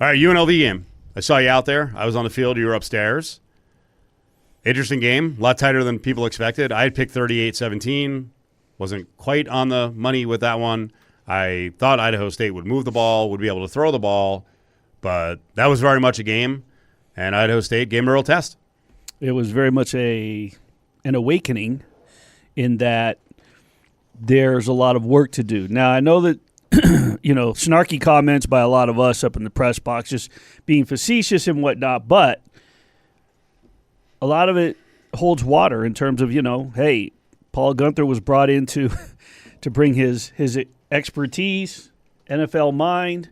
All right, UNLV game. I saw you out there. I was on the field. You were upstairs. Interesting game. A lot tighter than people expected. I had picked 38-17. Wasn't quite on the money with that one. I thought Idaho State would move the ball, would be able to throw the ball, but that was very much a game, and Idaho State gave them a real test. It was very much an awakening in that there's a lot of work to do. Now, I know that snarky comments by a lot of us up in the press box, just being facetious and whatnot, but a lot of it holds water in terms of, hey, Paul Gunther was brought in to bring his expertise, NFL mind,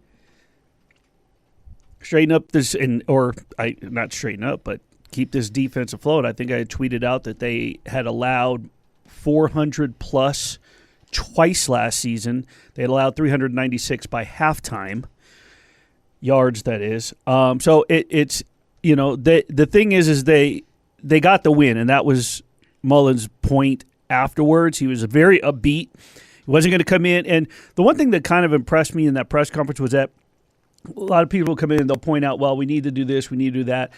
straighten up this, not straighten up, but keep this defense afloat. I think I had tweeted out that they had allowed 400-plus twice last season. They had allowed 396 by halftime yards, that is. So it's the thing is they got the win, and that was Mullen's point afterwards. He was very upbeat. He wasn't going to come in. And the one thing that kind of impressed me in that press conference was that a lot of people come in and they'll point out, well, we need to do this, we need to do that.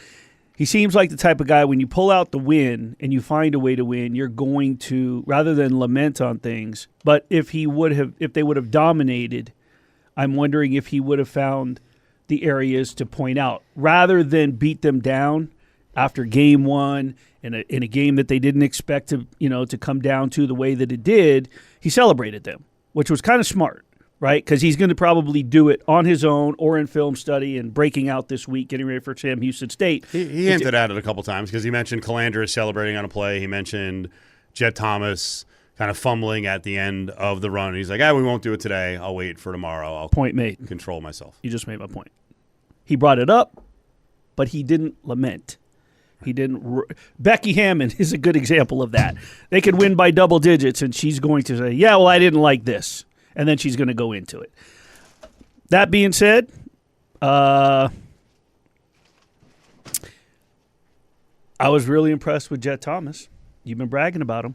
He seems like the type of guy, when you pull out the win and you find a way to win, you're going to, rather than lament on things, but if they would have dominated, I'm wondering if he would have found the areas to point out rather than beat them down after game one in a game that they didn't expect to come down to the way that it did. He celebrated them, which was kind of smart. Right, because he's going to probably do it on his own or in film study and breaking out this week, getting ready for Sam Houston State. He hinted at it a couple times because he mentioned Calandra celebrating on a play. He mentioned Jet Thomas kind of fumbling at the end of the run. He's like, we won't do it today. I'll wait for tomorrow. I'll point made. Control myself. You just made my point. He brought it up, but he didn't lament. He didn't. Becky Hammond is a good example of that. They could win by double digits, and she's going to say, yeah, well, I didn't like this. And then she's going to go into it. That being said, I was really impressed with Jet Thomas. You've been bragging about him.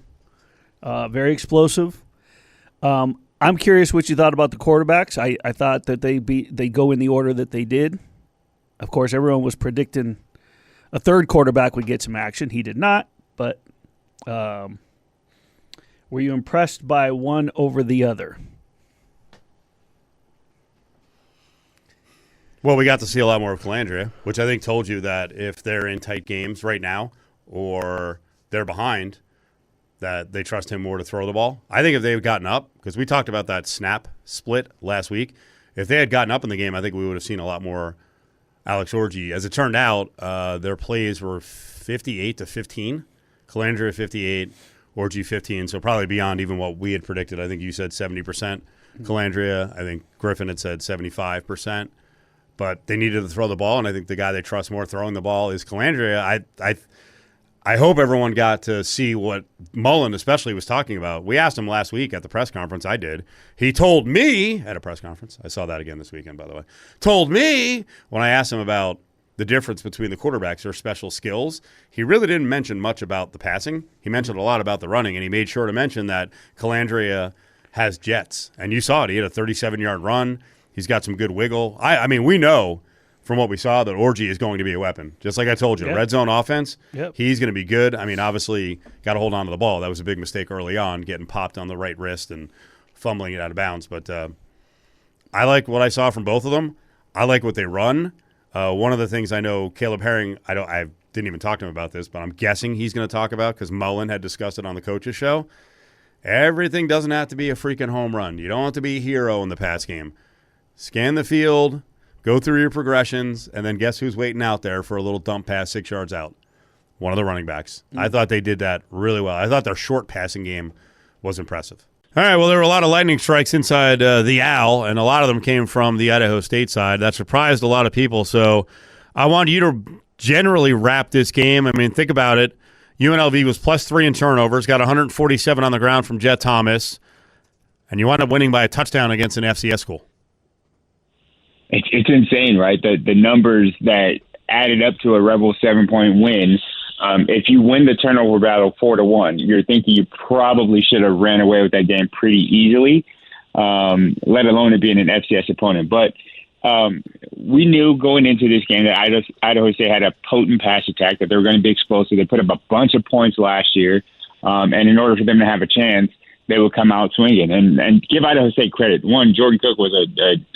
Very explosive. I'm curious what you thought about the quarterbacks. I thought that they go in the order that they did. Of course, everyone was predicting a third quarterback would get some action. He did not. But were you impressed by one over the other? Well, we got to see a lot more of Calandra, which I think told you that if they're in tight games right now or they're behind, that they trust him more to throw the ball. I think if they've gotten up, because we talked about that snap split last week, if they had gotten up in the game, I think we would have seen a lot more Alex Orji. As it turned out, their plays were 58-15. Calandra 58, Orji 15, so probably beyond even what we had predicted. I think you said 70% Calandria. I think Griffin had said 75%. But they needed to throw the ball, and I think the guy they trust more throwing the ball is Calandria. I hope everyone got to see what Mullen especially was talking about. We asked him last week at the press conference. I did. He told me at a press conference. I saw that again this weekend, by the way. Told me when I asked him about the difference between the quarterbacks or special skills, he really didn't mention much about the passing. He mentioned a lot about the running, and he made sure to mention that Calandria has jets. And you saw it. He had a 37-yard run. He's got some good wiggle. I mean, we know from what we saw that Orji is going to be a weapon. Just like I told you, red zone offense, he's going to be good. I mean, obviously, got to hold on to the ball. That was a big mistake early on, getting popped on the right wrist and fumbling it out of bounds. But I like what I saw from both of them. I like what they run. One of the things I know Caleb Herring, I didn't even talk to him about this, but I'm guessing he's going to talk about because Mullen had discussed it on the coaches show. Everything doesn't have to be a freaking home run. You don't have to be a hero in the pass game. Scan the field, go through your progressions, and then guess who's waiting out there for a little dump pass 6 yards out? One of the running backs. I thought they did that really well. I thought their short passing game was impressive. All right, well, there were a lot of lightning strikes inside the Owl, and a lot of them came from the Idaho State side. That surprised a lot of people, so I want you to generally wrap this game. I mean, think about it. UNLV was +3 in turnovers, got 147 on the ground from Jet Thomas, and you wound up winning by a touchdown against an FCS school. It's insane, right? The numbers that added up to a Rebel 7-point win. If you win the turnover battle 4-1, you're thinking you probably should have ran away with that game pretty easily, let alone it being an FCS opponent. But we knew going into this game that Idaho State had a potent pass attack, that they were going to be explosive. They put up a bunch of points last year, and in order for them to have a chance, they would come out swinging. And give Idaho State credit. One, Jordan Cook was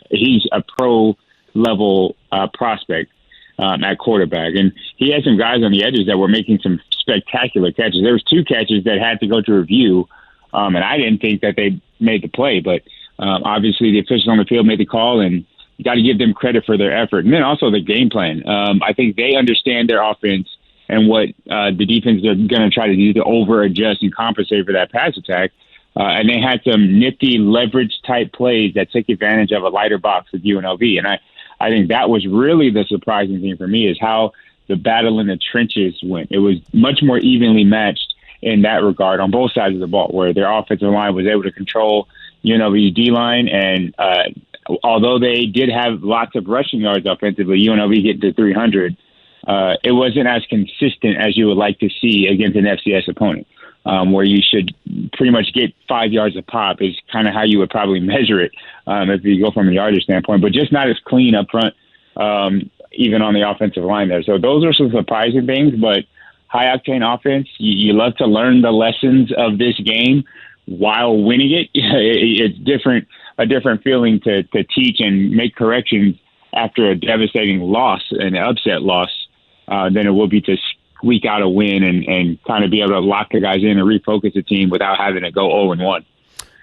he's a pro-level prospect at quarterback, and he had some guys on the edges that were making some spectacular catches. There was 2 catches that had to go to review, and I didn't think that they made the play, but obviously the officials on the field made the call, and you got to give them credit for their effort. And then also the game plan. I think they understand their offense and what the defense are going to try to do to over-adjust and compensate for that pass attack. And they had some nifty leverage-type plays that took advantage of a lighter box with UNLV. And I think that was really the surprising thing for me, is how the battle in the trenches went. It was much more evenly matched in that regard on both sides of the ball, where their offensive line was able to control UNLV's D-line. And although they did have lots of rushing yards offensively, UNLV getting to 300, it wasn't as consistent as you would like to see against an FCS opponent. Where you should pretty much get 5 yards a pop is kind of how you would probably measure it if you go from a yardage standpoint, but just not as clean up front, even on the offensive line there. So those are some surprising things, but high-octane offense, you love to learn the lessons of this game while winning it. It's a different feeling to teach and make corrections after a devastating loss, an upset loss, than it will be to squeak out a win and kind of be able to lock the guys in and refocus the team without having to go 0-1.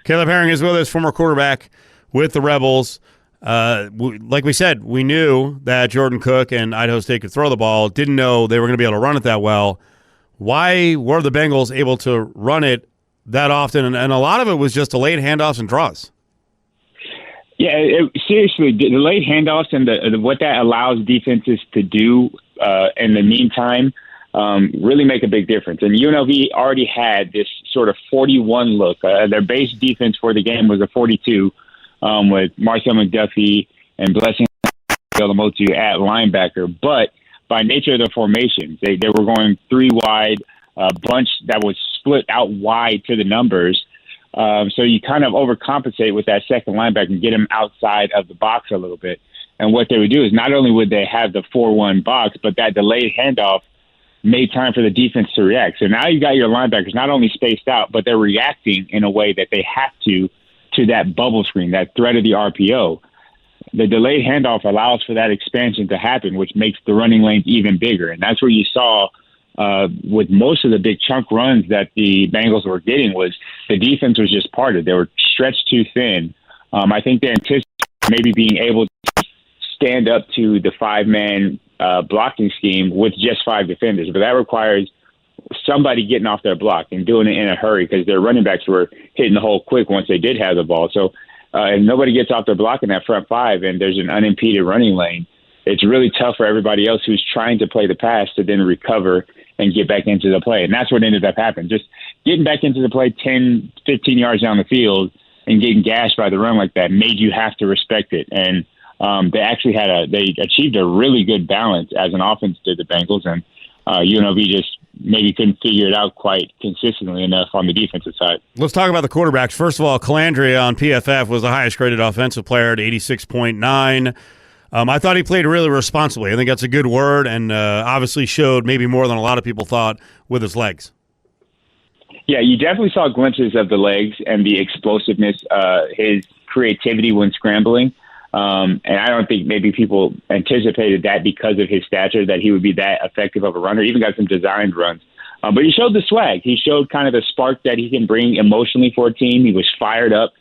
Caleb Herring is with us, former quarterback with the Rebels. Like we said, we knew that Jordan Cook and Idaho State could throw the ball. Didn't know they were going to be able to run it that well. Why were the Bengals able to run it that often? And a lot of it was just delayed handoffs and draws. Yeah, seriously, delayed handoffs and what that allows defenses to do in the meantime really make a big difference. And UNLV already had this sort of 41 look. Their base defense for the game was a 42 with Marcel McDuffie and Blessing Elamotu at linebacker. But by nature of the formations, they were going 3 wide, a bunch that was split out wide to the numbers. So you kind of overcompensate with that second linebacker and get them outside of the box a little bit. And what they would do is not only would they have the 4-1 box, but that delayed handoff made time for the defense to react. So now you got your linebackers not only spaced out, but they're reacting in a way that they have to that bubble screen, that threat of the RPO. The delayed handoff allows for that expansion to happen, which makes the running lanes even bigger. And that's where you saw with most of the big chunk runs that the Bengals were getting was the defense was just parted. They were stretched too thin. I think they anticipated maybe being able to stand up to the 5-man blocking scheme with just 5 defenders, but that requires somebody getting off their block and doing it in a hurry because their running backs were hitting the hole quick once they did have the ball. So if nobody gets off their block in that front 5 and there's an unimpeded running lane, it's really tough for everybody else who's trying to play the pass to then recover and get back into the play. And that's what ended up happening. Just getting back into the play 10, 15 yards down the field and getting gashed by the run like that made you have to respect it. And they achieved a really good balance as an offense did, the Bengals, and UNLV just maybe couldn't figure it out quite consistently enough on the defensive side. Let's talk about the quarterbacks. First of all, Calandria on PFF was the highest graded offensive player at 86.9. I thought he played really responsibly. I think that's a good word, and obviously showed maybe more than a lot of people thought with his legs. Yeah, you definitely saw glimpses of the legs and the explosiveness, his creativity when scrambling. And I don't think maybe people anticipated that because of his stature that he would be that effective of a runner. He even got some designed runs. But he showed the swag. He showed kind of the spark that he can bring emotionally for a team. He was fired up,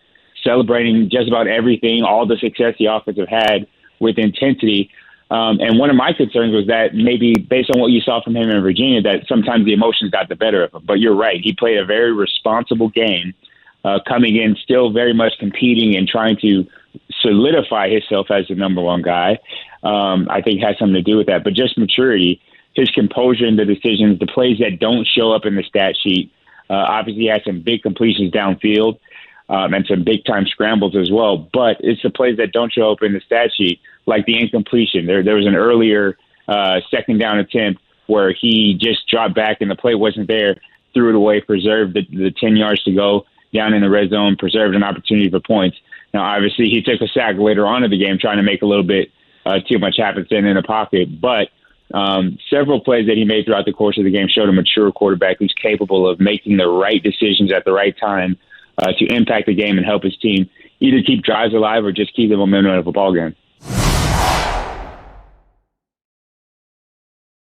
celebrating just about everything, all the success the offense have had with intensity. And one of my concerns was that maybe based on what you saw from him in Virginia, that sometimes the emotions got the better of him. But you're right. He played a very responsible game, coming in still very much competing and trying to solidify himself as the number 1 guy. I think has something to do with that. But just maturity, his composure in the decisions, the plays that don't show up in the stat sheet. Obviously, he had some big completions downfield and some big-time scrambles as well. But it's the plays that don't show up in the stat sheet, like the incompletion. There was an earlier second down attempt where he just dropped back and the play wasn't there, threw it away, preserved the 10 yards to go down in the red zone, preserved an opportunity for points. Now, obviously, he took a sack later on in the game trying to make a little bit too much happen in the pocket. But several plays that he made throughout the course of the game showed a mature quarterback who's capable of making the right decisions at the right time to impact the game and help his team either keep drives alive or just keep the momentum of a ball game.